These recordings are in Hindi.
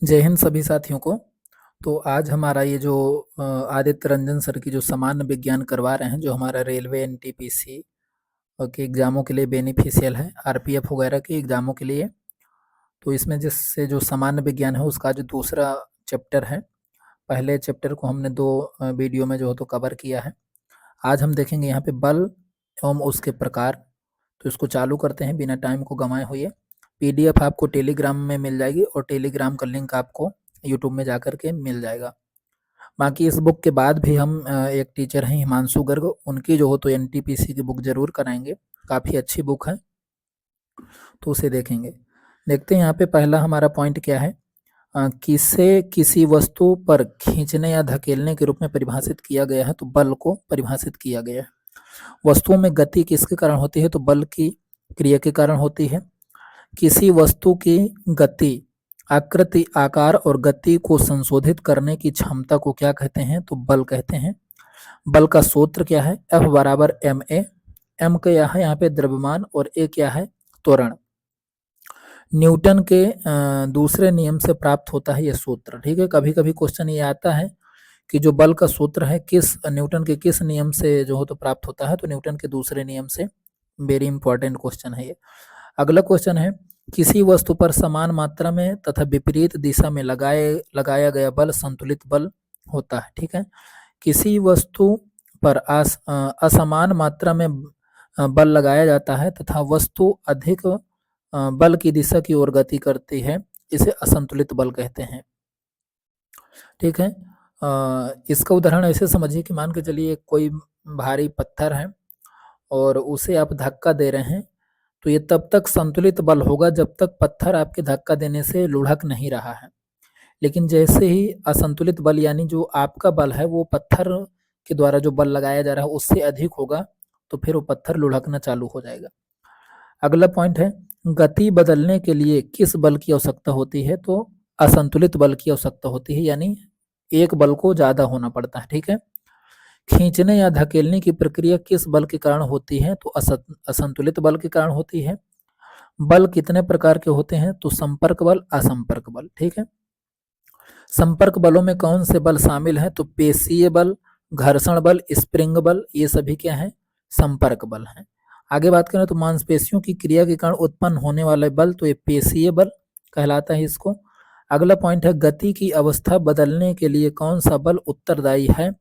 जय हिंद सभी साथियों को। तो आज हमारा ये जो आदित्य रंजन सर की जो सामान्य विज्ञान करवा रहे हैं, जो हमारा रेलवे एनटीपीसी के एग्ज़ामों के लिए बेनिफिशियल है, आरपीएफ वगैरह के एग्ज़ामों के लिए। तो इसमें जिससे जो सामान्य विज्ञान है उसका जो दूसरा चैप्टर है, पहले चैप्टर को हमने 2 वीडियो में जो है तो कवर किया है। आज हम देखेंगे यहाँ पे बल एवं उसके प्रकार। तो इसको चालू करते हैं बिना टाइम को गंवाए हुए। पीडीएफ आपको टेलीग्राम में मिल जाएगी और टेलीग्राम का लिंक आपको यूट्यूब में जाकर के मिल जाएगा। बाकी इस बुक के बाद भी हम एक टीचर हैं हिमांशु गर्ग, उनकी जो हो तो एनटीपीसी की बुक जरूर कराएंगे, काफ़ी अच्छी बुक है, तो उसे देखेंगे। देखते हैं यहाँ पे पहला हमारा पॉइंट क्या है। किसे किसी वस्तु पर खींचने या धकेलने के रूप में परिभाषित किया गया है, तो बल को परिभाषित किया गया है। वस्तुओं में गति किसके कारण होती है, तो बल की क्रिया के कारण होती है। किसी वस्तु की गति, आकृति, आकार और गति को संशोधित करने की क्षमता को क्या कहते हैं, तो बल कहते हैं। बल का सूत्र क्या है, F बराबर ma। m क्या है यहाँ पे द्रव्यमान और a क्या है त्वरण। न्यूटन के दूसरे नियम से प्राप्त होता है यह सूत्र। ठीक है, कभी कभी क्वेश्चन ये आता है कि जो बल का सूत्र है किस न्यूटन के किस नियम से जो हो तो प्राप्त होता है, तो न्यूटन के दूसरे नियम से। वेरी इंपॉर्टेंट क्वेश्चन है ये। अगला क्वेश्चन है, किसी वस्तु पर समान मात्रा में तथा विपरीत दिशा में लगाया गया बल संतुलित बल होता है। ठीक है, किसी वस्तु पर असमान मात्रा में बल लगाया जाता है तथा वस्तु अधिक बल की दिशा की ओर गति करती है, इसे असंतुलित बल कहते हैं। ठीक है, इसका उदाहरण ऐसे समझिए कि मान के चलिए कोई भारी पत्थर है और उसे आप धक्का दे रहे हैं, तो ये तब तक संतुलित बल होगा जब तक पत्थर आपके धक्का देने से लुढ़क नहीं रहा है। लेकिन जैसे ही असंतुलित बल यानी जो आपका बल है वो पत्थर के द्वारा जो बल लगाया जा रहा है उससे अधिक होगा, तो फिर वो पत्थर लुढ़कना चालू हो जाएगा। अगला पॉइंट है, गति बदलने के लिए किस बल की आवश्यकता होती है, तो असंतुलित बल की आवश्यकता होती है, यानी एक बल को ज्यादा होना पड़ता है। ठीक है, खींचने या धकेलने की प्रक्रिया किस बल के कारण होती है, तो असंतुलित बल के कारण होती है। बल कितने प्रकार के होते हैं, तो संपर्क बल, असंपर्क बल। ठीक है, संपर्क बलों में कौन से बल शामिल हैं, तो पेशीय बल, घर्षण बल, स्प्रिंग बल, ये सभी क्या है, संपर्क बल हैं। आगे बात करें तो मांसपेशियों की क्रिया के कारण उत्पन्न होने वाले बल, तो ये पेशीय बल कहलाता है इसको। अगला पॉइंट है, गति की अवस्था बदलने के लिए कौन सा बल उत्तरदायी है,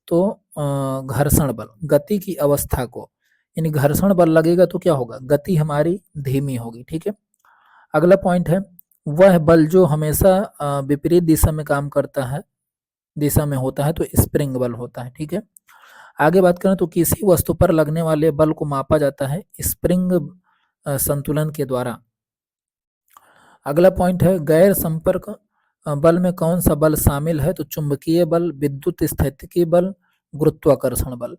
तो घर्षण बल। गति की अवस्था को यानी घर्षण बल लगेगा तो क्या होगा, गति हमारी धीमी होगी। ठीक है, अगला पॉइंट है, वह बल जो हमेशा विपरीत दिशा में काम करता है, दिशा में होता है, तो स्प्रिंग बल होता है। ठीक है, आगे बात करें तो किसी वस्तु पर लगने वाले बल को मापा जाता है स्प्रिंग संतुलन के द्वारा। अगला पॉइंट है, गैर संपर्क बल में कौन सा बल शामिल है, तो चुंबकीय बल, विद्युत स्थैतिकी बल, गुरुत्वाकर्षण बल।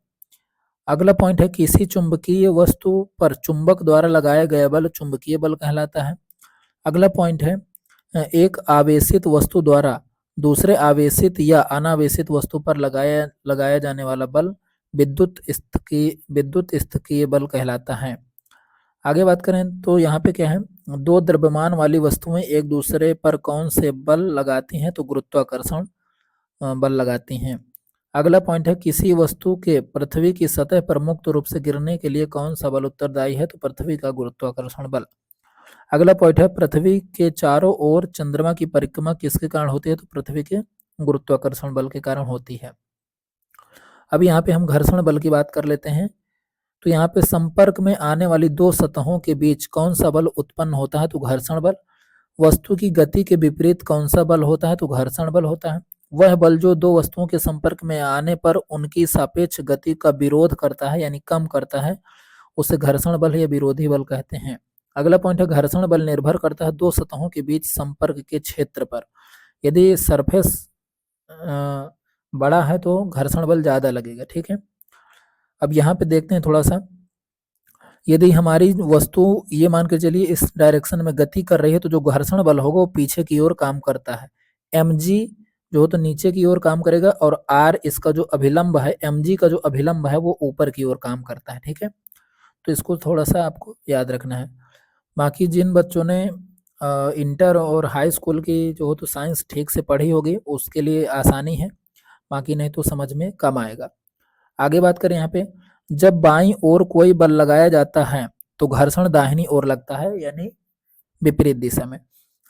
अगला पॉइंट है, किसी चुंबकीय वस्तु पर चुंबक द्वारा लगाया गया बल चुंबकीय बल कहलाता है। अगला पॉइंट है, एक आवेशित वस्तु द्वारा दूसरे आवेशित या अनावेशित वस्तु पर लगाया जाने वाला बल विद्युत स्थैतिकीय बल कहलाता है। आगे बात करें तो यहाँ पे क्या है, दो द्रव्यमान वाली वस्तुएं एक दूसरे पर कौन से बल लगाती हैं, तो गुरुत्वाकर्षण बल लगाती हैं। अगला पॉइंट है, किसी वस्तु के पृथ्वी की सतह पर मुक्त रूप से गिरने के लिए कौन सा बल उत्तरदायी है, तो पृथ्वी का गुरुत्वाकर्षण बल। अगला पॉइंट है, पृथ्वी के चारों ओर चंद्रमा की परिक्रमा किसके कारण होती है, तो पृथ्वी के गुरुत्वाकर्षण बल के कारण होती है। अब यहाँ पे हम घर्षण बल की बात कर लेते हैं। तो यहाँ पे संपर्क में आने वाली दो सतहों के बीच कौन सा बल उत्पन्न होता है, तो घर्षण बल। वस्तु की गति के विपरीत कौन सा बल होता है, तो घर्षण बल होता है। वह बल जो दो वस्तुओं के संपर्क में आने पर उनकी सापेक्ष गति का विरोध करता है यानी कम करता है, उसे घर्षण बल या विरोधी बल कहते हैं। अगला पॉइंट है, घर्षण बल निर्भर करता है दो सतहों के बीच संपर्क के क्षेत्र पर। यदि सरफेस बड़ा है तो घर्षण बल ज्यादा लगेगा। ठीक है, अब यहाँ पे देखते हैं थोड़ा सा, यदि हमारी वस्तु ये मान के चलिए इस डायरेक्शन में गति कर रही है, तो जो घर्षण बल होगा वो पीछे की ओर काम करता है। mg जो तो नीचे की ओर काम करेगा और r इसका जो अभिलंब है, mg का जो अभिलंब है वो ऊपर की ओर काम करता है। ठीक है, तो इसको थोड़ा सा आपको याद रखना है। बाकी जिन बच्चों ने इंटर और हाई स्कूल की जो हो तो साइंस ठीक से पढ़ी होगी उसके लिए आसानी है, बाकी नहीं तो समझ में कम आएगा। आगे बात करें यहाँ पे, जब बाईं ओर कोई बल लगाया जाता है तो घर्षण दाहिनी ओर लगता है, यानी विपरीत दिशा में।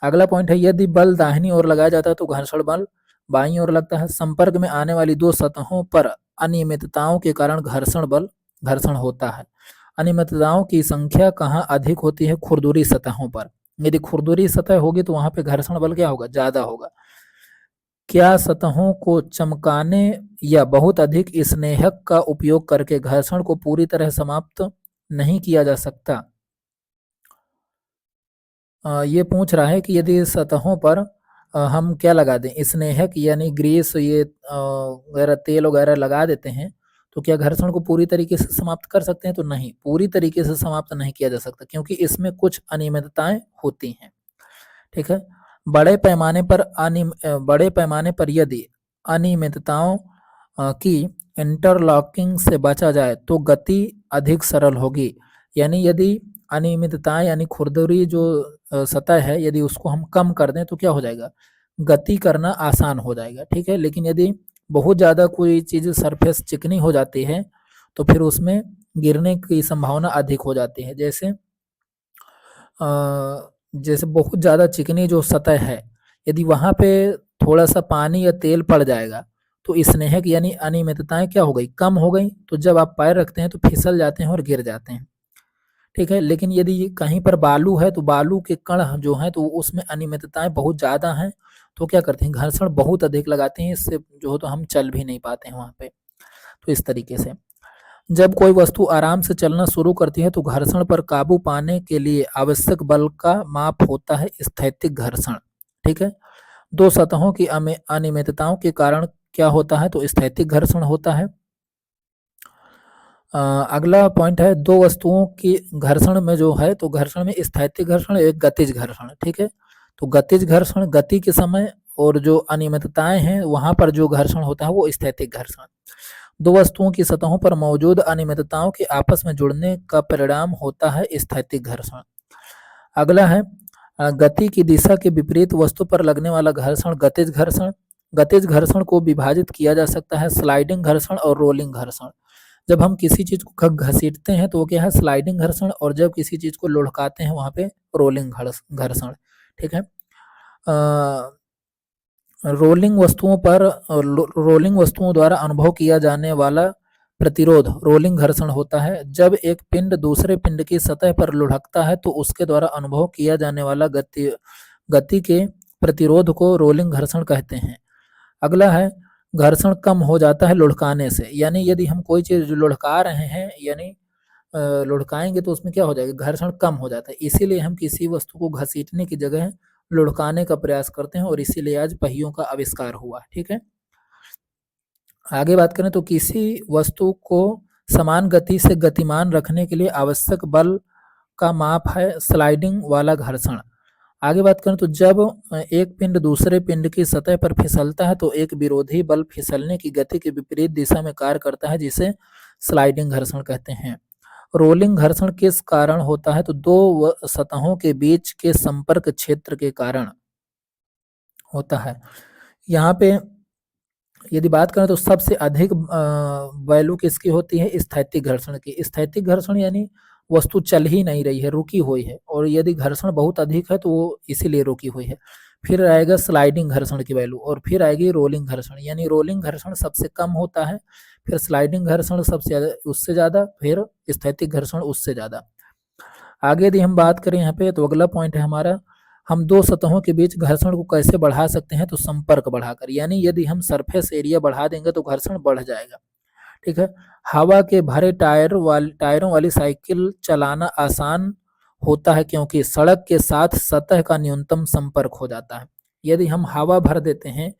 अगला पॉइंट है, यदि बल दाहिनी ओर लगाया जाता है तो घर्षण बल बाईं ओर लगता है। संपर्क में आने वाली दो सतहों पर अनियमितताओं के कारण घर्षण होता है। अनियमितताओं की संख्या कहाँ अधिक होती है? खुरदुरी सतहों पर। यदि खुरदुरी सतह होगी तो वहां पे घर्षण बल क्या होगा? ज्यादा होगा। क्या सतहों को चमकाने या बहुत अधिक स्नेहक का उपयोग करके घर्षण को पूरी तरह समाप्त नहीं किया जा सकता? ये पूछ रहा है कि यदि सतहों पर हम क्या लगा दें, स्नेहक यानी ग्रीस, ये वगैरह तेल वगैरह लगा देते हैं, तो क्या घर्षण को पूरी तरीके से समाप्त कर सकते हैं? तो नहीं, पूरी तरीके से समाप्त नहीं किया जा सकता, क्योंकि इसमें कुछ अनियमितताएं होती हैं। ठीक है। बड़े पैमाने पर यदि अनियमितताओं की इंटरलॉकिंग से बचा जाए तो गति अधिक सरल होगी। यानी यदि अनियमितताएं यानी खुरदुरी जो सतह है, यदि उसको हम कम कर दें तो क्या हो जाएगा? गति करना आसान हो जाएगा। ठीक है। लेकिन यदि बहुत ज़्यादा कोई चीज़ सरफेस चिकनी हो जाती है तो फिर उसमें गिरने की संभावना अधिक हो जाती है। जैसे बहुत ज़्यादा चिकनी जो सतह है, यदि वहाँ पे थोड़ा सा पानी या तेल पड़ जाएगा तो स्नेहक यानी अनियमितताएं क्या हो गई? कम हो गई। तो जब आप पैर रखते हैं तो फिसल जाते हैं और गिर जाते हैं। ठीक है। लेकिन यदि कहीं पर बालू है तो बालू के कण जो हैं तो उसमें अनियमितताएं बहुत ज़्यादा हैं, तो क्या करते हैं? घर्षण बहुत अधिक लगाते हैं, इससे जो हो तो हम चल भी नहीं पाते हैं वहाँ पे। तो इस तरीके से जब कोई वस्तु आराम से चलना शुरू करती है तो घर्षण पर काबू पाने के लिए आवश्यक बल का माप होता है स्थैतिक घर्षण। ठीक है। दो सतहों की अनियमितताओं के कारण क्या होता है? तो स्थैतिक घर्षण होता है। अगला पॉइंट है, दो वस्तुओं की घर्षण में जो है तो घर्षण में स्थैतिक घर्षण, एक गतिज घर्षण। ठीक है। तो गतिज घर्षण गति के समय, और जो अनियमितताएं हैं वहां पर जो घर्षण होता है वो स्थैतिक घर्षण। दो वस्तुओं की सतहों पर मौजूद अनियमितताओं के आपस में जुड़ने का परिणाम होता है स्थैतिक घर्षण। अगला है, गति की दिशा के विपरीत वस्तु पर लगने वाला घर्षण गतिज घर्षण। गतिज घर्षण को विभाजित किया जा सकता है स्लाइडिंग घर्षण और रोलिंग घर्षण। जब हम किसी चीज को घसीटते हैं तो वो क्या है? स्लाइडिंग घर्षण। और जब किसी चीज को लुढ़काते हैं वहां पे रोलिंग घर्षण। ठीक है। रोलिंग वस्तुओं द्वारा अनुभव किया जाने वाला प्रतिरोध रोलिंग घर्षण होता है। जब एक पिंड दूसरे पिंड की सतह पर लुढ़कता है तो उसके द्वारा अनुभव किया जाने वाला गति के प्रतिरोध को रोलिंग घर्षण कहते हैं। अगला है, घर्षण कम हो जाता है लुढ़काने से। यानी यदि हम कोई चीज लुढ़का रहे हैं, यानी लुढ़काएंगे तो उसमें क्या हो जाएगा? घर्षण कम हो जाता है। इसीलिए हम किसी वस्तु को घसीटने की जगह लुढ़काने का प्रयास करते हैं, और इसीलिए आज पहियों का आविष्कार हुआ। ठीक है। आगे बात करें तो किसी वस्तु को समान गति से गतिमान रखने के लिए आवश्यक बल का माप है स्लाइडिंग वाला घर्षण। आगे बात करें तो जब एक पिंड दूसरे पिंड की सतह पर फिसलता है तो एक विरोधी बल फिसलने की गति के विपरीत दिशा में कार्य करता है, जिसे स्लाइडिंग घर्षण कहते हैं। रोलिंग घर्षण किस कारण होता है? तो दो सतहों के बीच के संपर्क क्षेत्र के कारण होता है। यहाँ पे यदि बात करें तो सबसे अधिक वैल्यू किसकी होती है? स्थैतिक घर्षण की। स्थैतिक घर्षण यानी वस्तु चल ही नहीं रही है, रुकी हुई है, और यदि घर्षण बहुत अधिक है तो वो इसीलिए रुकी हुई है। फिर आएगा स्लाइडिंग घर्षण की वैल्यू, और फिर आएगी रोलिंग घर्षण। यानी रोलिंग घर्षण सबसे कम होता है, फिर स्लाइडिंग घर्षण सबसे ज्यादा, उससे ज्यादा, फिर स्थैतिक घर्षण उससे ज्यादा। आगे यदि हम बात करें यहाँ पे तो अगला पॉइंट है हमारा, हम दो सतहों के बीच घर्षण को कैसे बढ़ा सकते हैं? तो संपर्क बढ़ाकर। यानी यदि हम सरफेस एरिया बढ़ा देंगे तो घर्षण बढ़ जाएगा। ठीक है। हवा के भरे टायरों वाली साइकिल चलाना आसान होता है क्योंकि सड़क के साथ सतह का न्यूनतम संपर्क हो जाता है। यदि हम हवा भर देते हैं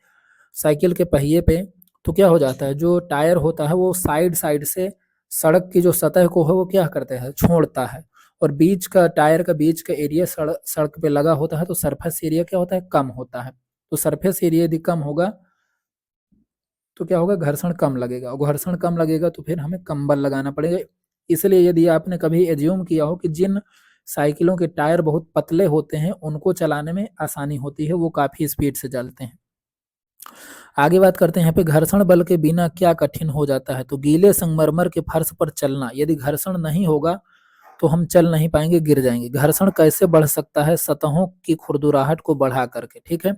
साइकिल के पहिए पे तो क्या हो जाता है? जो टायर होता है वो साइड साइड से सड़क की जो सतह को है वो क्या करता है? छोड़ता है। और बीच का टायर का बीच का एरिया सड़क पे लगा होता है, तो सरफेस एरिया क्या होता है? कम होता है। तो सरफेस एरिया यदि कम होगा तो क्या होगा? घर्षण कम लगेगा, और घर्षण कम लगेगा तो फिर हमें कंबल लगाना पड़ेगा। इसलिए यदि आपने कभी एज्यूम किया हो कि जिन साइकिलों के टायर बहुत पतले होते हैं, उनको चलाने में आसानी होती है, वो काफ़ी स्पीड से चलते हैं। आगे बात करते हैं यहाँ पे घर्षण बल के बिना क्या कठिन हो जाता है। तो गीले संगमरमर के फर्श पर चलना, यदि घर्षण नहीं होगा तो हम चल नहीं पाएंगे, गिर जाएंगे। घर्षण कैसे बढ़ सकता है? सतहों की खुरदुराहट को बढ़ा करके, ठीक है।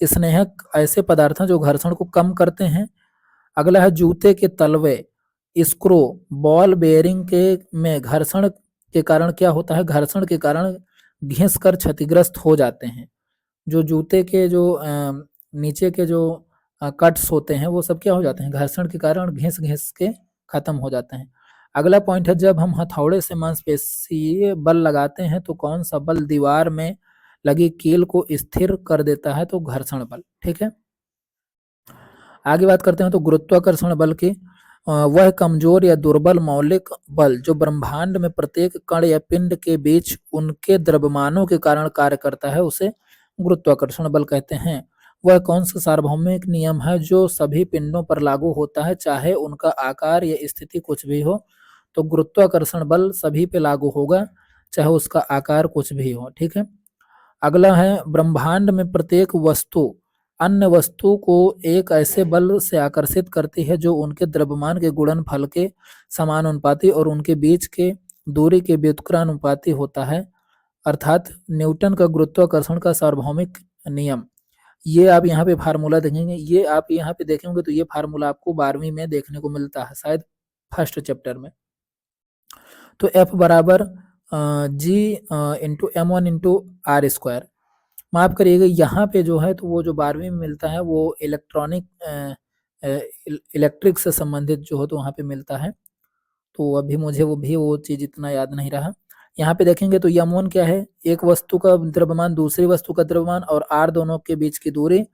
स्नेहक ऐसे पदार्थ हैं जो घर्षण को कम करते हैं। अगला है जूते के तलवे, स्क्रू, बॉल बेयरिंग के में घर्षण के कारण क्या होता है? घर्षण के कारण घिस कर क्षतिग्रस्त हो जाते हैं। जो जूते के जो नीचे के जो कट्स होते हैं वो सब क्या हो जाते हैं? घर्षण के कारण घिस घिस के खत्म हो जाते हैं। अगला पॉइंट है जब हम हथौड़े से मांसपेशीय बल लगाते हैं तो कौन सा बल दीवार में लगी कील को स्थिर कर देता है? तो घर्षण बल, ठीक है। आगे बात करते हैं तो गुरुत्वाकर्षण बल की वह कमजोर या दुर्बल मौलिक बल जो ब्रह्मांड में प्रत्येक कण या पिंड के बीच उनके द्रव्यमानों के कारण कार्य करता है, उसे गुरुत्वाकर्षण बल कहते हैं। वह कौन सा सार्वभौमिक नियम है जो सभी पिंडों पर लागू होता है, चाहे उनका आकार या स्थिति कुछ भी हो? तो गुरुत्वाकर्षण बल सभी पे लागू होगा, चाहे उसका आकार कुछ भी हो, ठीक है। अगला है ब्रह्मांड में प्रत्येक वस्तु अन्य वस्तु को एक ऐसे बल से आकर्षित करती है जो उनके द्रव्यमान के गुणनफल के समानुपाती और उनके बीच के दूरी के व्युत्क्रमानुपाती होता है, अर्थात न्यूटन का गुरुत्वाकर्षण का सार्वभौमिक नियम। ये आप यहाँ पे फार्मूला देखेंगे, ये आप यहाँ पे देखेंगे तो ये फार्मूला आपको 12वीं में देखने को मिलता है, शायद फर्स्ट चैप्टर में। तो F बराबर G into M1 into R square. माफ करिएगा, यहाँ पे जो है तो वो जो 12वीं में मिलता है वो इलेक्ट्रिक से संबंधित जो हो तो वहाँ पे मिलता है, तो अभी मुझे वो चीज़ इतना याद नहीं रहा। यहाँ पे देखेंगे तो M1 क्या है? एक वस्तु का द्रव्यमान दूसरी वस्तु का द्रव्यमान और R दोनों के बीच की दूरी,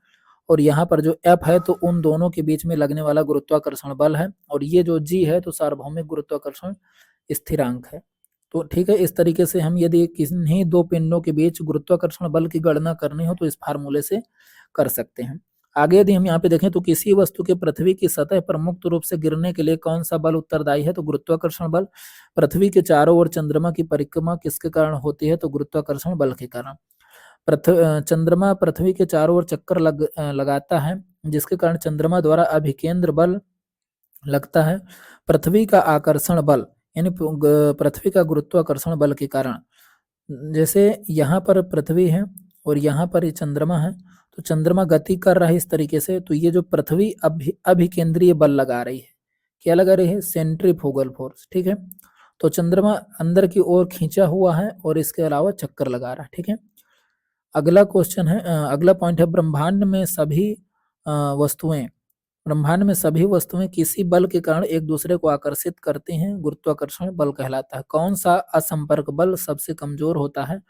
और यहाँ पर जो F है तो उन दोनों के बीच में लगने वाला गुरुत्वाकर्षण बल है, और ये जो G है तो सार्वभौमिक गुरुत्वाकर्षण स्थिरांक है। तो ठीक है, इस तरीके से हम यदि किन्हीं दो पिंडों के बीच गुरुत्वाकर्षण बल की गणना करनी हो तो इस फार्मूले से कर सकते हैं। आगे यदि हम यहाँ पे देखें तो किसी वस्तु के पृथ्वी की सतह पर मुक्त रूप से गिरने के लिए कौन सा बल उत्तरदायी है? तो गुरुत्वाकर्षण बल। पृथ्वी के चारों ओर चंद्रमा की परिक्रमा किसके कारण होती है? तो गुरुत्वाकर्षण बल के कारण। चंद्रमा पृथ्वी के चारों ओर चक्कर लगाता है, जिसके कारण चंद्रमा द्वारा अभिकेंद्र बल लगता है। पृथ्वी का आकर्षण बल यानी पृथ्वी का गुरुत्वाकर्षण बल के कारण, जैसे यहाँ पर पृथ्वी है और यहाँ पर ये चंद्रमा है, तो चंद्रमा गति कर रहा है इस तरीके से, तो ये जो पृथ्वी अभिकेंद्रीय बल लगा रही है, क्या लगा रही है? सेंट्रीफ्यूगल फोर्स, ठीक है। तो चंद्रमा अंदर की ओर खींचा हुआ है और इसके अलावा चक्कर लगा रहा है, ठीक है। अगला क्वेश्चन है, अगला पॉइंट है ब्रह्मांड में सभी वस्तुएं किसी बल के कारण एक दूसरे को आकर्षित करती हैं, गुरुत्वाकर्षण बल कहलाता है। कौन सा असंपर्क बल सबसे कमजोर होता है?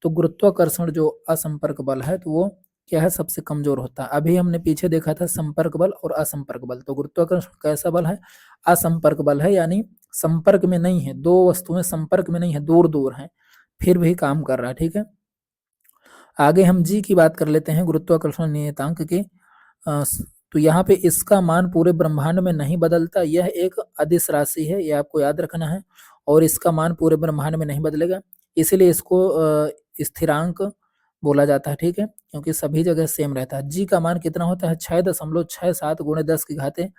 तो गुरुत्वाकर्षण जो असंपर्क बल है तो वो क्या है? सबसे कमजोर होता है। अभी हमने पीछे देखा था संपर्क बल और असंपर्क बल, तो गुरुत्वाकर्षण कैसा बल है? असंपर्क बल है, यानी संपर्क में नहीं है, दो वस्तुएं संपर्क में नहीं है, दूर दूर है, फिर भी काम कर रहा है, ठीक है। आगे हम जी की बात कर लेते हैं, गुरुत्वाकर्षण नियतांक की। तो यहाँ पे इसका मान पूरे ब्रह्मांड में नहीं बदलता, यह एक अदिश राशि है, ये आपको याद रखना है, और इसका मान पूरे ब्रह्मांड में नहीं बदलेगा, इसीलिए इसको स्थिरांक बोला जाता है, ठीक है, क्योंकि सभी जगह सेम रहता है। जी का मान कितना होता है? 6.67 गुणे 10 की घाते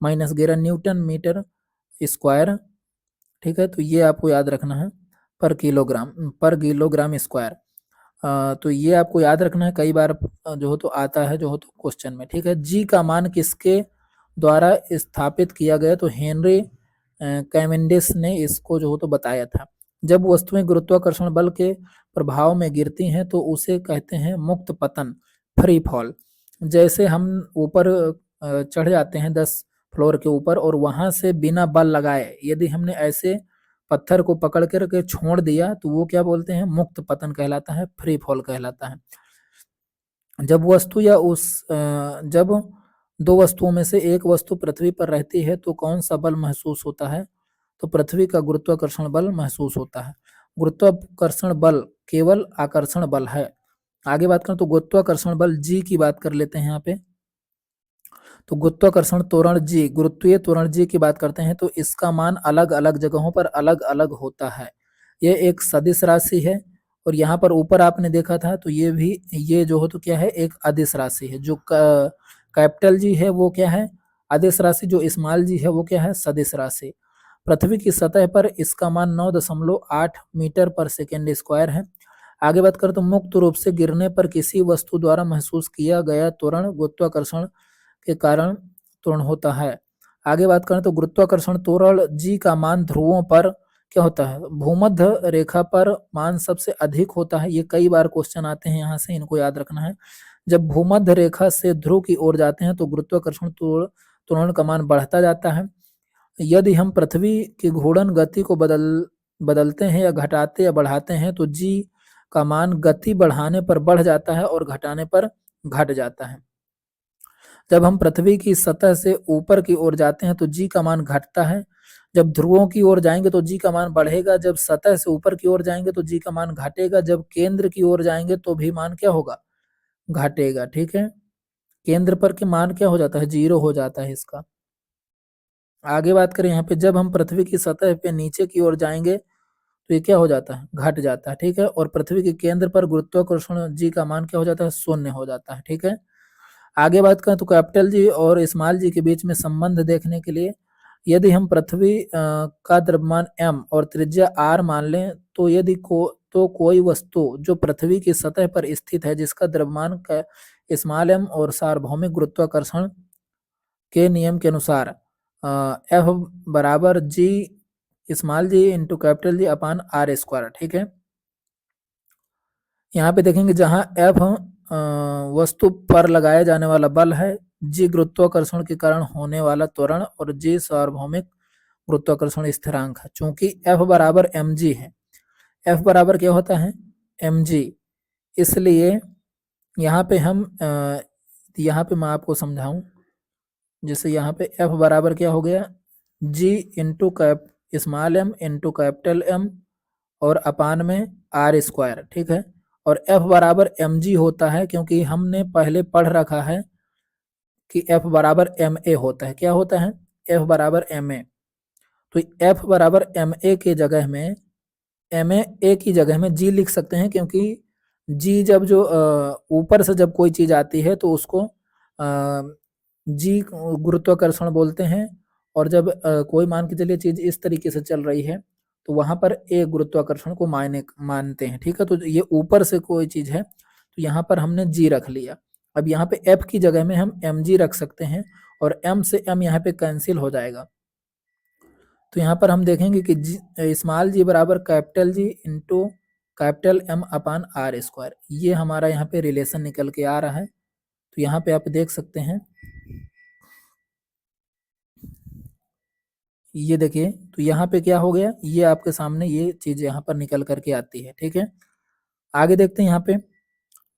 -11 न्यूटन मीटर स्क्वायर, ठीक है। तो ये आपको याद रखना है, पर किलोग्राम स्क्वायर। तो ये आपको याद रखना है, कई बार जो हो तो आता है जो हो तो क्वेश्चन में, ठीक है। जी का मान किसके द्वारा स्थापित किया गया? तो हेनरी कैवेंडिश ने इसको जो हो तो बताया था। जब वस्तुएं गुरुत्वाकर्षण बल के प्रभाव में गिरती हैं तो उसे कहते हैं मुक्त पतन, फ्री फॉल। जैसे हम ऊपर चढ़ जाते हैं 10 फ्लोर के ऊपर और वहां से बिना बल लगाए यदि हमने ऐसे पत्थर को पकड़ करके छोड़ दिया तो वो क्या बोलते हैं? मुक्त पतन कहलाता है, फ्री फॉल कहलाता है। जब दो वस्तुओं में से एक वस्तु पृथ्वी पर रहती है तो कौन सा बल महसूस होता है? तो पृथ्वी का गुरुत्वाकर्षण बल महसूस होता है। गुरुत्वाकर्षण बल केवल आकर्षण बल है। आगे बात करें तो गुरुत्वाकर्षण बल जी की बात कर लेते हैं यहाँ पे। तो गुरुत्वाकर्षण त्वरण जी, गुरुत्वीय त्वरण जी की बात करते हैं तो इसका मान अलग अलग जगहों पर अलग अलग होता है। ये एक सदिश राशि है, और यहाँ पर ऊपर आपने देखा था तो ये भी, ये जो हो तो क्या है, एक अदिश राशि है। जो कैपिटल जी है वो क्या है, अदिश राशि, जो स्मॉल जी है वो क्या है, सदिश राशि। पृथ्वी की सतह पर इसका मान 9.8 मीटर पर सेकेंड स्क्वायर है। आगे बात करें तो मुक्त रूप से गिरने पर किसी वस्तु द्वारा महसूस किया गया त्वरण गुरुत्वाकर्षण के कारण त्वरण होता है। आगे बात करें तो गुरुत्वाकर्षण त्वरण जी का मान ध्रुवों पर क्या होता है, भूमध्य रेखा पर मान सबसे अधिक होता है। ये कई बार क्वेश्चन आते हैं यहाँ से, इनको याद रखना है। जब भूमध्य रेखा से ध्रुव की ओर जाते हैं तो गुरुत्वाकर्षण त्वरण का मान बढ़ता जाता है। यदि हम पृथ्वी की घूर्णन गति को बदलते हैं या घटाते या बढ़ाते हैं तो जी का मान गति बढ़ाने पर बढ़ जाता है और घटाने पर घट जाता है। जब हम पृथ्वी की सतह से ऊपर की ओर जाते हैं तो जी का मान घटता है। जब ध्रुवों की ओर जाएंगे तो जी का मान बढ़ेगा। जब सतह से ऊपर की ओर जाएंगे तो जी का मान घटेगा। जब केंद्र की ओर जाएंगे तो भी मान क्या होगा, घटेगा। ठीक है, केंद्र पर के मान क्या हो जाता है, 0 हो जाता है इसका। आगे बात करें यहाँ पे, जब हम पृथ्वी की सतह पे नीचे की ओर जाएंगे तो ये क्या हो जाता है, घट जाता है। ठीक है, और पृथ्वी के केंद्र पर गुरुत्वाकर्षण जी का मान क्या हो जाता है, 0 हो जाता है। ठीक है, आगे बात करें तो कैपिटल जी और स्मॉल जी के बीच में संबंध देखने के लिए, यदि हम पृथ्वी का द्रव्यमान m और त्रिज्या r मान लें तो यदि कोई वस्तु जो पृथ्वी की सतह पर स्थित है जिसका द्रव्यमान का स्मॉल m और सार्वभौमिक गुरुत्वाकर्षण के नियम के अनुसार F बराबर G small g into capital G upon R square. ठीक है, यहाँ पे देखेंगे जहां F वस्तु पर लगाया जाने वाला बल है, जी गुरुत्वाकर्षण के कारण होने वाला त्वरण और जी सार्वभौमिक गुरुत्वाकर्षण स्थिरांक है। चूंकि F बराबर mg है, F बराबर क्या होता है, mg, इसलिए यहाँ पे हम यहाँ पे मैं आपको समझाऊं, जैसे यहाँ पे F बराबर क्या हो गया, g into cap small m into capital M और अपान में आर स्क्वायर। ठीक है, और F बराबर mg होता है क्योंकि हमने पहले पढ़ रखा है कि F बराबर ma होता है। क्या होता है, F बराबर ma, तो F बराबर ma के जगह में, ma की जगह में g लिख सकते हैं, क्योंकि g जब जो ऊपर से जब कोई चीज आती है तो उसको जी गुरुत्वाकर्षण बोलते हैं, और जब कोई मान के चलिए चीज इस तरीके से चल रही है तो वहां पर ए गुरुत्वाकर्षण को मानते हैं। ठीक है, तो ये ऊपर से कोई चीज है तो यहाँ पर हमने जी रख लिया। अब यहाँ पे एफ की जगह में हम एम जी रख सकते हैं, और एम से एम यहाँ पे कैंसिल हो जाएगा। तो यहाँ पर हम देखेंगे कि स्मॉल जी बराबर capital G into capital M upon R square, ये हमारा यहाँ पे रिलेशन निकल के आ रहा है। तो यहाँ पे आप देख सकते हैं, ये देखिए, तो यहाँ पे क्या हो गया, ये आपके सामने ये चीज यहाँ पर निकल करके आती है। ठीक है, आगे देखते हैं यहाँ पे,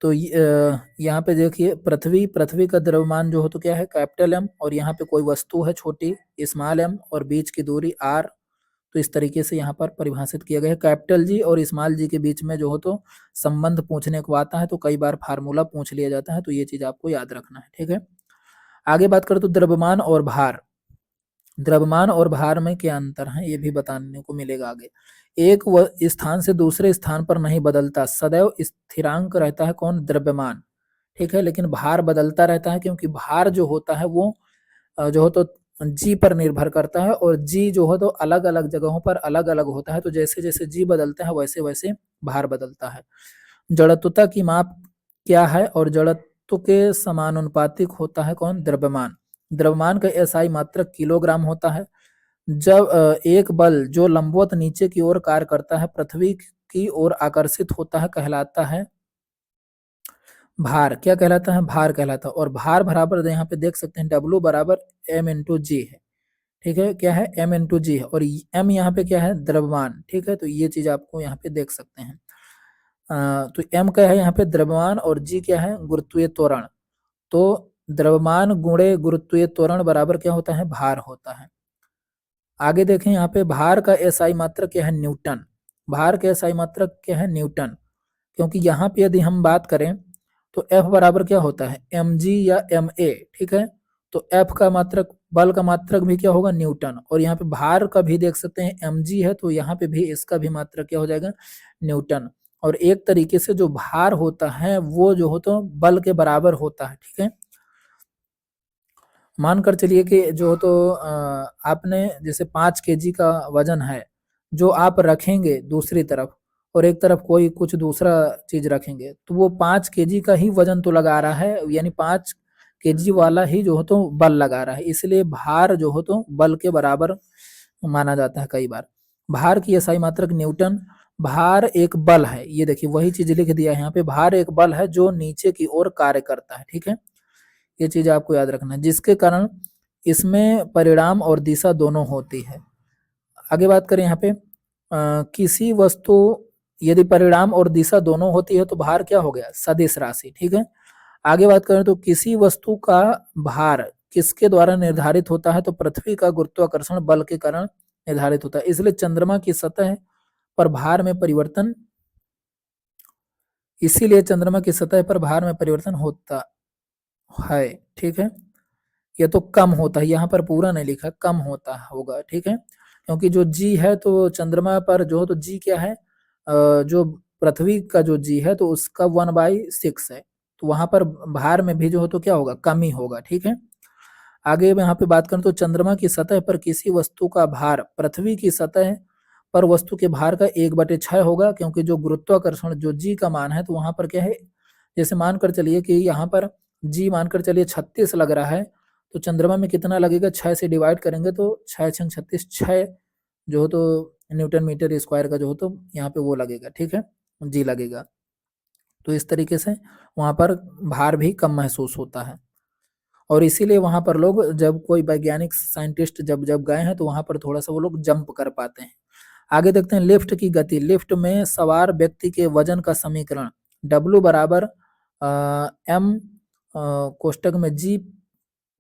तो यहाँ पे देखिए पृथ्वी का द्रव्यमान जो हो तो क्या है, कैपिटल एम, और यहाँ पे कोई वस्तु है छोटी स्मॉल एम, और बीच की दूरी आर। तो इस तरीके से यहाँ पर परिभाषित किया गया है। कैपिटल जी और स्मॉल जी के बीच में जो हो तो संबंध पूछने को आता है तो कई बार फार्मूला पूछ लिया जाता है, तो ये चीज आपको याद रखना है। ठीक है, आगे बात करें तो द्रव्यमान और भार। द्रव्यमान और भार में क्या अंतर है ये भी बताने को मिलेगा आगे। एक स्थान से दूसरे स्थान पर नहीं बदलता, सदैव स्थिरांक रहता है कौन, द्रव्यमान। ठीक है, लेकिन भार बदलता रहता है, क्योंकि भार जो होता है वो जो हो तो जी पर निर्भर करता है, और जी जो हो तो अलग अलग जगहों पर अलग अलग होता है। तो जैसे जैसे जी बदलता है वैसे वैसे भार बदलता है। जड़त्वता की माप क्या है, और जड़त्व के समानुपातिक होता है कौन, द्रव्यमान। द्रव्यमान का एसआई मात्रक किलोग्राम होता है। जब एक बल जो लंबवत नीचे की ओर कार्य करता है पृथ्वी की ओर आकर्षित होता है कहलाता है भार। क्या कहलाता है, भार कहलाता है। और भार बराबर यहाँ पे देख सकते हैं W बराबर m इंटू जी है। ठीक है, क्या है, m इंटू जी है, और m यहाँ पे क्या है, द्रव्यमान। ठीक है, तो ये चीज आपको यहाँ पे देख सकते हैं। तो m क्या है यहाँ पे, द्रव्यमान, और g क्या है, गुरुत्वीय त्वरण। तो द्रव्यमान गुणे गुरुत्वीय त्वरण बराबर क्या होता है, भार होता है। आगे देखें यहाँ पे, भार का एसआई मात्रक क्या है, न्यूटन। भार का एसआई मात्रक क्या है, न्यूटन। क्योंकि यहाँ पे यदि हम बात करें तो F बराबर क्या होता है, mg या ma। ठीक है, तो F का मात्रक बल का मात्रक भी क्या होगा, न्यूटन। और यहाँ पे भार का भी देख सकते हैं mg है, तो यहाँ पे भी इसका भी मात्रक क्या हो जाएगा, न्यूटन। और एक तरीके से जो भार होता है वो जो हो तो बल के बराबर होता है, ठीक है। मानकर चलिए कि जो तो आपने जैसे 5 केजी का वजन है जो आप रखेंगे दूसरी तरफ, और एक तरफ कोई कुछ दूसरा चीज रखेंगे, तो वो 5 केजी का ही वजन तो लगा रहा है, यानी 5 केजी वाला ही जो हो तो बल लगा रहा है, इसलिए भार जो हो तो बल के बराबर माना जाता है कई बार। भार की एसआई मात्रक न्यूटन। भार एक बल है, ये देखिए वही चीज लिख दिया है यहाँ पे, भार एक बल है जो नीचे की ओर कार्य करता है, ठीक है। ये चीज आपको याद रखना है, जिसके कारण इसमें परिणाम और दिशा दोनों होती है। आगे बात करें यहाँ पे किसी वस्तु, यदि परिणाम और दिशा दोनों होती है तो भार क्या हो गया, सदिश राशि, ठीक है। आगे बात करें तो किसी वस्तु का भार किसके द्वारा निर्धारित होता है, तो पृथ्वी का गुरुत्वाकर्षण बल के कारण निर्धारित होता है, इसलिए चंद्रमा की सतह पर भार में परिवर्तन, इसीलिए चंद्रमा की सतह पर भार में परिवर्तन होता है, ठीक है। ये तो कम होता है, यहाँ पर पूरा नहीं लिखा, कम होता होगा, ठीक है। क्योंकि जो जी है तो चंद्रमा पर जो तो जी क्या है, जो पृथ्वी का जो जी है तो उसका 1/6 है, तो वहां पर भार में भी जो हो तो क्या होगा, कमी होगा, ठीक है। आगे मैं यहाँ पे बात करूँ तो चंद्रमा की सतह पर किसी वस्तु का भार पृथ्वी की सतह पर वस्तु के भार का 1/6 होगा, क्योंकि जो गुरुत्वाकर्षण जो जी का मान है तो वहां पर क्या है, जैसे मानकर चलिए कि यहाँ पर जी मानकर चलिए 36 लग रहा है, तो चंद्रमा में कितना लगेगा, 6 से डिवाइड करेंगे तो 6 छंग 36, 6 जो हो तो न्यूटन मीटर स्क्वायर का जो हो तो यहाँ पे वो लगेगा, ठीक है, जी लगेगा। तो इस तरीके से वहां पर भार भी कम महसूस होता है, और इसीलिए वहां पर लोग जब कोई वैज्ञानिक साइंटिस्ट जब जब गए हैं तो वहां पर थोड़ा सा वो लोग जंप कर पाते हैं। आगे देखते हैं लिफ्ट की गति। लिफ्ट में सवार व्यक्ति के वजन का समीकरण W बराबर m कोष्टक में g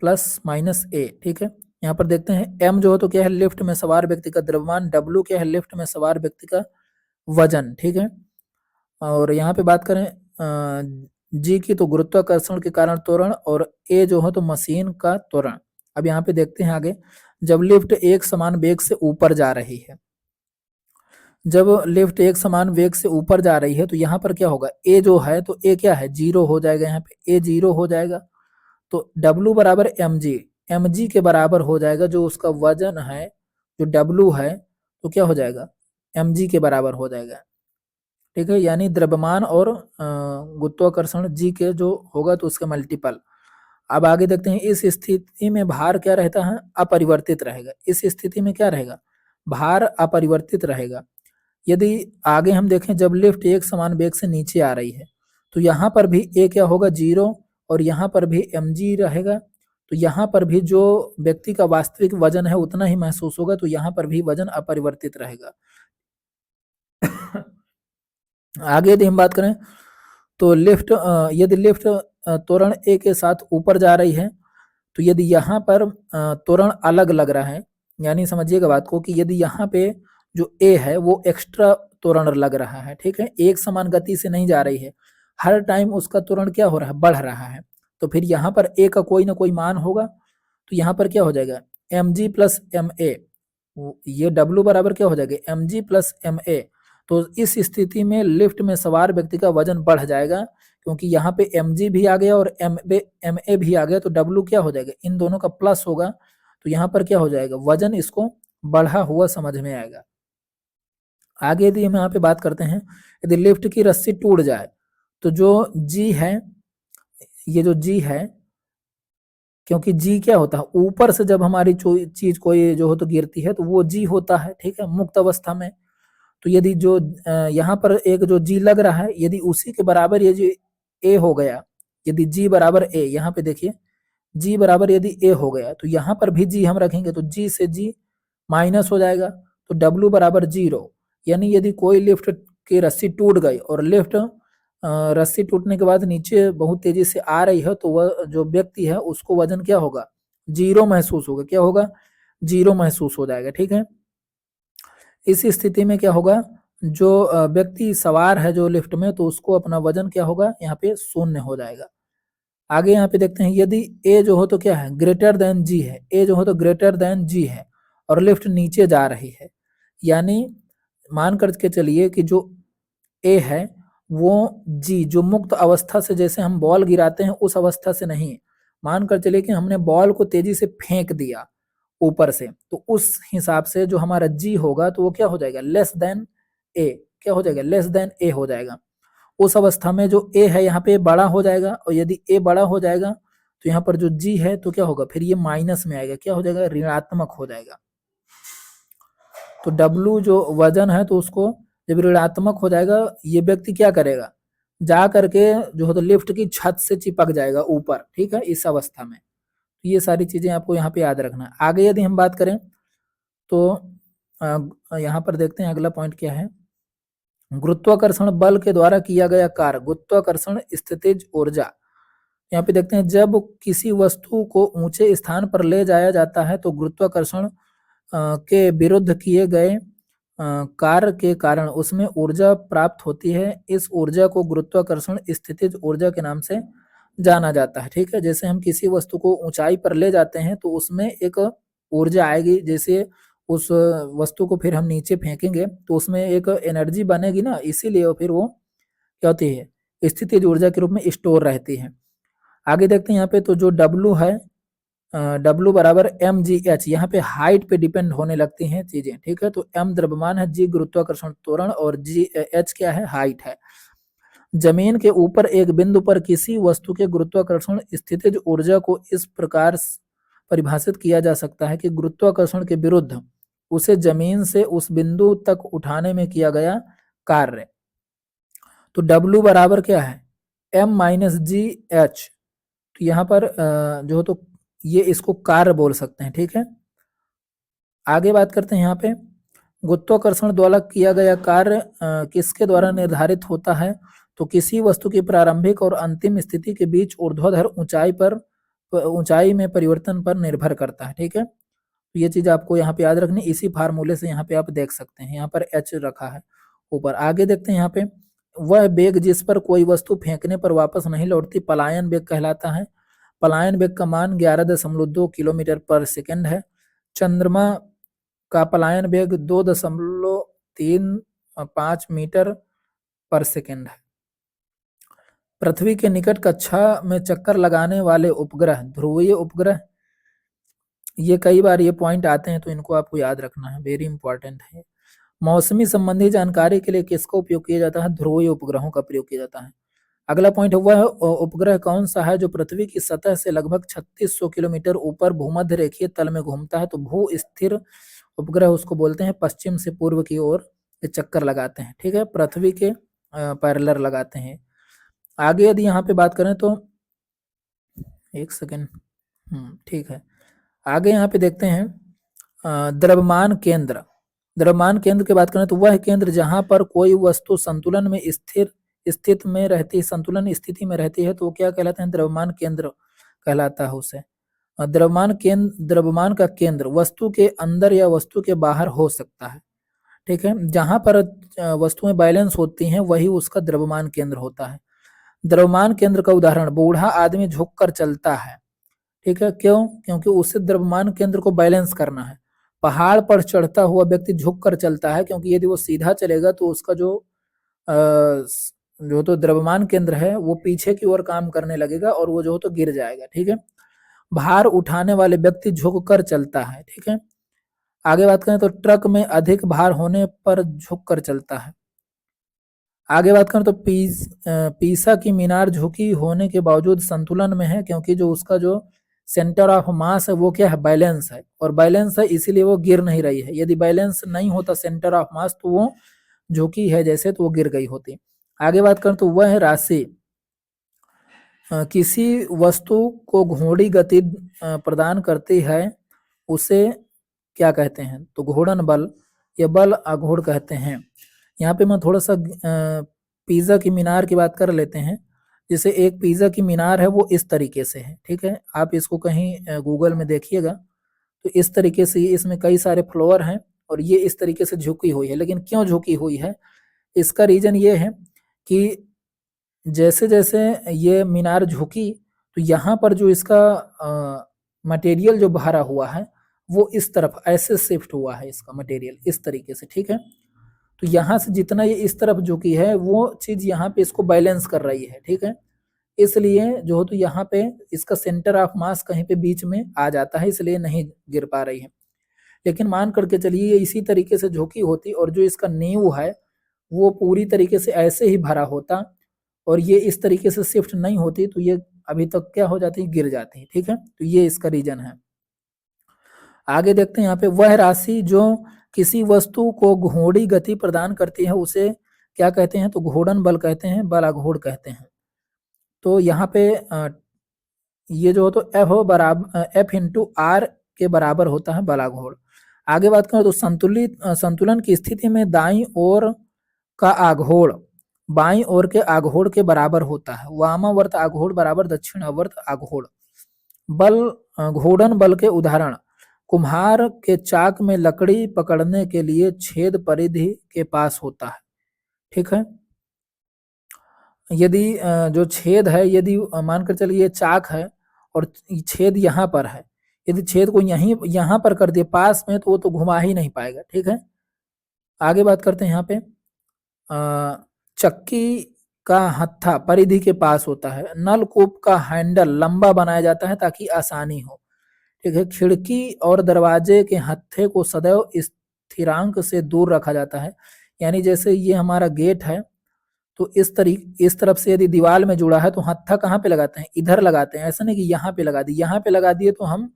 प्लस माइनस ए, ठीक है। यहाँ पर देखते हैं m जो है तो क्या है, लिफ्ट में सवार व्यक्ति का द्रव्यमान, W क्या है, लिफ्ट में सवार व्यक्ति का वजन, ठीक है। और यहाँ पे बात करें जी की तो गुरुत्वाकर्षण के कारण त्वरण, और ए जो है तो मशीन का त्वरण। अब यहाँ पे देखते हैं आगे, जब लिफ्ट एक समान वेग से ऊपर जा रही है, जब लिफ्ट एक समान वेग से ऊपर जा रही है तो यहाँ पर क्या होगा, ए जो है तो ए क्या है, जीरो हो जाएगा, यहाँ पे ए जीरो हो जाएगा, तो W बराबर mg के बराबर हो जाएगा, जो उसका वजन है जो W है तो क्या हो जाएगा, mg के बराबर हो जाएगा, ठीक है। यानी द्रव्यमान और गुरुत्वाकर्षण जी के जो होगा तो उसका मल्टीपल। अब आगे देखते हैं, इस स्थिति में भार क्या रहता है, अपरिवर्तित रहेगा। इस स्थिति में क्या रहेगा, भार अपरिवर्तित रहेगा। यदि आगे हम देखें, जब लिफ्ट एक समान वेग से नीचे आ रही है तो यहाँ पर भी ए क्या होगा, जीरो, और यहाँ पर भी mg रहेगा, तो यहाँ पर भी जो व्यक्ति का वास्तविक वजन है उतना ही महसूस होगा, तो यहाँ पर भी वजन अपरिवर्तित रहेगा। आगे यदि हम बात करें तो लिफ्ट यदि लिफ्ट त्वरण ए के साथ ऊपर जा रही है, तो यदि यहाँ पर त्वरण अलग लग रहा है, यानी समझिएगा बात को कि यदि यहाँ पे जो ए है वो एक्स्ट्रा त्वरण लग रहा है, ठीक है, एक समान गति से नहीं जा रही है, हर टाइम उसका त्वरण क्या हो रहा है, बढ़ रहा है, तो फिर यहाँ पर ए का कोई ना कोई मान होगा, तो यहाँ पर क्या हो जाएगा, mg प्लस एम ए, ये W बराबर क्या हो जाएगा, mg प्लस एम ए। तो इस स्थिति में लिफ्ट में सवार व्यक्ति का वजन बढ़ जाएगा, क्योंकि यहाँ पे mg भी आ गया और ma भी आ गया, तो W क्या हो जाएगा, इन दोनों का प्लस होगा, तो यहाँ पर क्या हो जाएगा, वजन इसको बढ़ा हुआ समझ में आएगा। आगे यदि हम यहाँ पे बात करते हैं, यदि लिफ्ट की रस्सी टूट जाए तो जो जी है, ये जो जी है, क्योंकि जी क्या होता है, ऊपर से जब हमारी चीज कोई जो हो तो गिरती है तो वो जी होता है, ठीक है, मुक्त अवस्था में। तो यदि जो यहाँ पर एक जो जी लग रहा है, यदि उसी के बराबर ये जो ए हो गया, यदि जी बराबर ए, यहाँ पे देखिए जी बराबर यदि ए हो गया तो यहाँ पर भी जी हम रखेंगे, तो जी से जी माइनस हो जाएगा, तो W बराबर जीरो। यानी यदि कोई लिफ्ट की रस्सी टूट गई और लिफ्ट रस्सी टूटने के बाद नीचे बहुत तेजी से आ रही है, तो वह जो व्यक्ति है उसको वजन क्या होगा, जीरो महसूस होगा, क्या होगा, जीरो महसूस हो जाएगा, ठीक है। इस स्थिति में क्या होगा, जो व्यक्ति सवार है जो लिफ्ट में, तो उसको अपना वजन क्या होगा, यहाँ पे शून्य हो जाएगा। आगे यहाँ पे देखते हैं यदि ए जो हो तो क्या है, ग्रेटर देन जी है, ए जो हो तो ग्रेटर देन जी है और लिफ्ट नीचे जा रही है, यानी मान करके चलिए कि जो ए है वो जी जो मुक्त अवस्था से जैसे हम बॉल गिराते हैं उस अवस्था से नहीं, मान कर चलिए कि हमने बॉल को तेजी से फेंक दिया ऊपर से, तो उस हिसाब से जो हमारा जी होगा तो वो क्या हो जाएगा, लेस देन ए, क्या हो जाएगा, लेस देन ए हो जाएगा। उस अवस्था में जो ए है यहाँ पे बड़ा हो जाएगा, और यदि ए बड़ा हो जाएगा तो यहाँ पर जो जी है तो क्या होगा, फिर ये माइनस में आएगा, क्या हो जाएगा, ऋणात्मक हो जाएगा। तो डब्लू जो वजन है तो उसको जब ऋणात्मक हो जाएगा, ये व्यक्ति क्या करेगा, जा करके जो है तो लिफ्ट की छत से चिपक जाएगा ऊपर, ठीक है, इस अवस्था में। तो ये सारी चीजें आपको यहाँ पे याद रखना है। आगे यदि हम बात करें तो यहाँ पर देखते हैं अगला पॉइंट क्या है, गुरुत्वाकर्षण बल के द्वारा किया गया कार्य, गुरुत्वाकर्षण स्थितिज ऊर्जा। यहाँ पे देखते हैं जब किसी वस्तु को ऊंचे स्थान पर ले जाया जाता है तो गुरुत्वाकर्षण के विरुद्ध किए गए कार्य के कारण उसमें ऊर्जा प्राप्त होती है। इस ऊर्जा को गुरुत्वाकर्षण स्थितिज ऊर्जा के नाम से जाना जाता है, ठीक है। जैसे हम किसी वस्तु को ऊंचाई पर ले जाते हैं तो उसमें एक ऊर्जा आएगी, जैसे उस वस्तु को फिर हम नीचे फेंकेंगे तो उसमें एक एनर्जी बनेगी ना, इसीलिए फिर वो क्या होती है, स्थितिज ऊर्जा के रूप में स्टोर रहती है। आगे देखते हैं यहाँ पे तो जो डब्लू है, डब्लू बराबर एम जी एच, यहाँ पे हाइट पे डिपेंड होने लगती हैं चीजें, ठीक है। तो एम द्रव्यमान है, जी गुरुत्वाकर्षण त्वरण और जी एच क्या है, हाइट है। जमीन के ऊपर एक बिंदु पर किसी वस्तु के गुरुत्वाकर्षण स्थितिज ऊर्जा को इस प्रकार परिभाषित किया जा सकता है कि गुरुत्वाकर्षण के विरुद्ध उसे जमीन से उस बिंदु तक उठाने में किया गया कार्य। तो डब्लू बराबर क्या है, एम माइनस जी एच, तो यहाँ पर जो तो ये इसको कार्य बोल सकते हैं, ठीक है। आगे बात करते हैं यहाँ पे, गुरुत्वाकर्षण द्वारा किया गया कार्य किसके द्वारा निर्धारित होता है, तो किसी वस्तु की प्रारंभिक और अंतिम स्थिति के बीच ऊर्ध्वाधर ऊंचाई में परिवर्तन पर निर्भर करता है, ठीक है। तो ये चीज आपको यहाँ पे याद रखनी, इसी फार्मूले से यहाँ पे आप देख सकते हैं, यहाँ पर एच रखा है ऊपर। आगे देखते हैं यहाँ पे, वह वेग जिस पर कोई वस्तु फेंकने पर वापस नहीं लौटती पलायन वेग कहलाता है। पलायन वेग का मान 11.2 किलोमीटर पर सेकंड है। चंद्रमा का पलायन वेग 2.35 मीटर पर सेकंड है। पृथ्वी के निकट कक्षा में चक्कर लगाने वाले उपग्रह, ध्रुवीय उपग्रह, ये कई बार ये पॉइंट आते हैं तो इनको आपको याद रखना है, वेरी इंपॉर्टेंट है। मौसमी संबंधी जानकारी के लिए किसका उपयोग किया जाता है, ध्रुवीय उपग्रहों का प्रयोग किया जाता है। अगला पॉइंट है, वह उपग्रह कौन सा है जो पृथ्वी की सतह से लगभग 3600 किलोमीटर ऊपर भूमध्य रेखीय तल में घूमता है, तो भू स्थिर उपग्रह उसको बोलते हैं, पश्चिम से पूर्व की ओर चक्कर लगाते हैं, ठीक है, पृथ्वी के पैरेलल लगाते हैं। आगे यदि यहाँ पे बात करें तो एक सेकेंड, ठीक है, आगे यहाँ पे देखते हैं द्रव्यमान केंद्र। द्रव्यमान केंद्र की बात करें तो वह केंद्र जहां पर कोई वस्तु संतुलन में स्थित में रहती, संतुलन स्थिति में रहती है तो वो क्या कहलाते हैं, द्रव्यमान केंद्र कहलाता है उसे। द्रव्यमान का केंद्र वस्तु के अंदर या वस्तु के बाहर हो सकता है, ठीक है। जहां पर वस्तुएं बैलेंस होती हैं वही उसका द्रव्यमान केंद्र होता है। द्रव्यमान केंद्र का उदाहरण, बूढ़ा आदमी झुककर चलता है, ठीक है, क्यों, क्योंकि उसे द्रव्यमान केंद्र को बैलेंस करना है। पहाड़ पर चढ़ता हुआ व्यक्ति झुक कर चलता है क्योंकि यदि वो सीधा चलेगा तो उसका जो तो द्रव्यमान केंद्र है वो पीछे की ओर काम करने लगेगा और वो जो तो गिर जाएगा, ठीक है। भार उठाने वाले व्यक्ति झुक कर चलता है, ठीक है। आगे बात करें तो ट्रक में अधिक भार होने पर झुक कर चलता है। आगे बात करें तो पीसा की मीनार झुकी होने के बावजूद संतुलन में है क्योंकि जो उसका जो सेंटर ऑफ मास है वो क्या है, बैलेंस है, और बैलेंस है इसीलिए वो गिर नहीं रही है। यदि बैलेंस नहीं होता सेंटर ऑफ मास तो वो झुकी है जैसे, तो वो गिर गई होती। आगे बात करें तो वह राशि किसी वस्तु को घोड़ी गति प्रदान करती है उसे क्या कहते हैं, तो घूर्णन बल या बल आघूर्ण कहते हैं। यहाँ पे मैं थोड़ा सा पिज़्ज़ा की मीनार की बात कर लेते हैं। जैसे एक पिज़्ज़ा की मीनार है वो इस तरीके से है, ठीक है, आप इसको कहीं गूगल में देखिएगा तो इस तरीके से इसमें कई सारे फ्लोर हैं और ये इस तरीके से झुकी हुई है। लेकिन क्यों झुकी हुई है, इसका रीजन ये है कि जैसे जैसे ये मीनार झुकी तो यहाँ पर जो इसका मटेरियल जो भरा हुआ है वो इस तरफ ऐसे शिफ्ट हुआ है, इसका मटेरियल इस तरीके से, ठीक है। तो यहाँ से जितना ये इस तरफ झुकी है वो चीज यहाँ पे इसको बैलेंस कर रही है, ठीक है। इसलिए जो हो तो यहाँ पे इसका सेंटर ऑफ मास कहीं पे बीच में आ जाता है, इसलिए नहीं गिर पा रही है। लेकिन मान करके चलिए ये इसी तरीके से झुकी होती और जो इसका नींव है वो पूरी तरीके से ऐसे ही भरा होता और ये इस तरीके से शिफ्ट नहीं होती तो ये अभी तक क्या हो जाती, गिर जाती, ठीक है। तो ये इसका रीजन है। आगे देखते हैं यहाँ पे, वह राशि जो किसी वस्तु को घोड़ी गति प्रदान करती है उसे क्या कहते हैं, तो घोड़न बल कहते हैं, बलाघोड़ कहते हैं। तो यहाँ पे ये जो हो तो एफ बराबर एफ इंटू आर के बराबर होता है बलाघोड़। आगे बात करें तो संतुलन की स्थिति में दाईं ओर का आघोड़ बाईं ओर के आघोड़ के बराबर होता है। वामावर्त आघोड़ बराबर दक्षिणावर्त आघोड़। बल घोड़न बल के उदाहरण, कुम्हार के चाक में लकड़ी पकड़ने के लिए छेद परिधि के पास होता है, ठीक है। यदि जो छेद है, यदि मानकर चलिए ये चाक है और छेद यहाँ पर है, यदि छेद को यहाँ पर कर दिए पास में तो वो तो घुमा ही नहीं पाएगा, ठीक है। आगे बात करते हैं यहाँ पे, चक्की का हत्था परिधि के पास होता है। नलकूप का हैंडल लंबा बनाया जाता है ताकि आसानी हो, ठीक है। खिड़की और दरवाजे के हत्थे को सदैव स्थिरांक से दूर रखा जाता है। यानी जैसे ये हमारा गेट है तो इस तरफ से यदि दीवार में जुड़ा है तो हत्था कहाँ पे लगाते हैं, इधर लगाते हैं। ऐसा नहीं कि यहाँ पे लगा दिए, यहाँ पे लगा दिए तो हम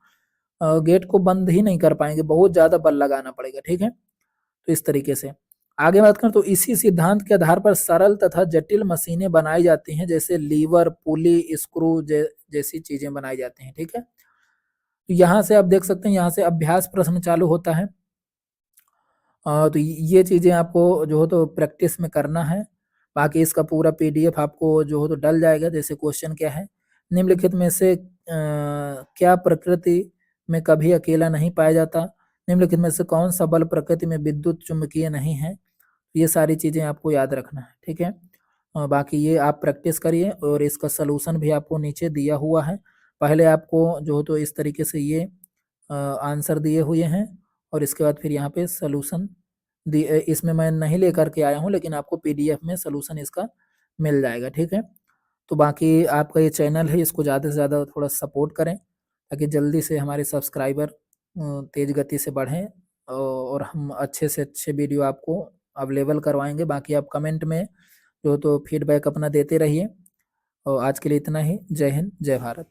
गेट को बंद ही नहीं कर पाएंगे, बहुत ज्यादा बल लगाना पड़ेगा, ठीक है। तो इस तरीके से आगे बात करें तो इसी सिद्धांत के आधार पर सरल तथा जटिल मशीनें बनाई जाती हैं, जैसे लीवर, पुली, स्क्रू जैसी चीजें बनाई जाती हैं, ठीक है। तो यहाँ से आप देख सकते हैं, यहाँ से अभ्यास प्रश्न चालू होता है। तो ये चीजें आपको जो हो तो प्रैक्टिस में करना है। बाकी इसका पूरा पीडीएफ आपको जो हो तो डल जाएगा। जैसे क्वेश्चन क्या है, निम्नलिखित में से क्या प्रकृति में कभी अकेला नहीं पाया जाता, निम्नलिखित में से कौन सा बल प्रकृति में विद्युत चुंबकीय नहीं है। ये सारी चीजें आपको याद रखना है, ठीक है। बाकी ये आप प्रैक्टिस करिए और इसका सलूशन भी आपको नीचे दिया हुआ है। पहले आपको जो हो तो इस तरीके से ये आंसर दिए हुए हैं और इसके बाद फिर यहाँ पे सलूशन इसमें मैं नहीं लेकर के आया हूँ, लेकिन आपको पीडीएफ में सलूशन इसका मिल जाएगा, ठीक है। तो बाकी आपका ये चैनल है, इसको ज़्यादा से ज़्यादा थोड़ा सपोर्ट करें ताकि जल्दी से हमारे सब्सक्राइबर तेज़ गति से बढ़ें और हम अच्छे से अच्छे वीडियो आपको अवेलेबल करवाएंगे। बाकी आप कमेंट में जो तो फीडबैक अपना देते रहिए। और आज के लिए इतना ही। जय हिंद, जय भारत।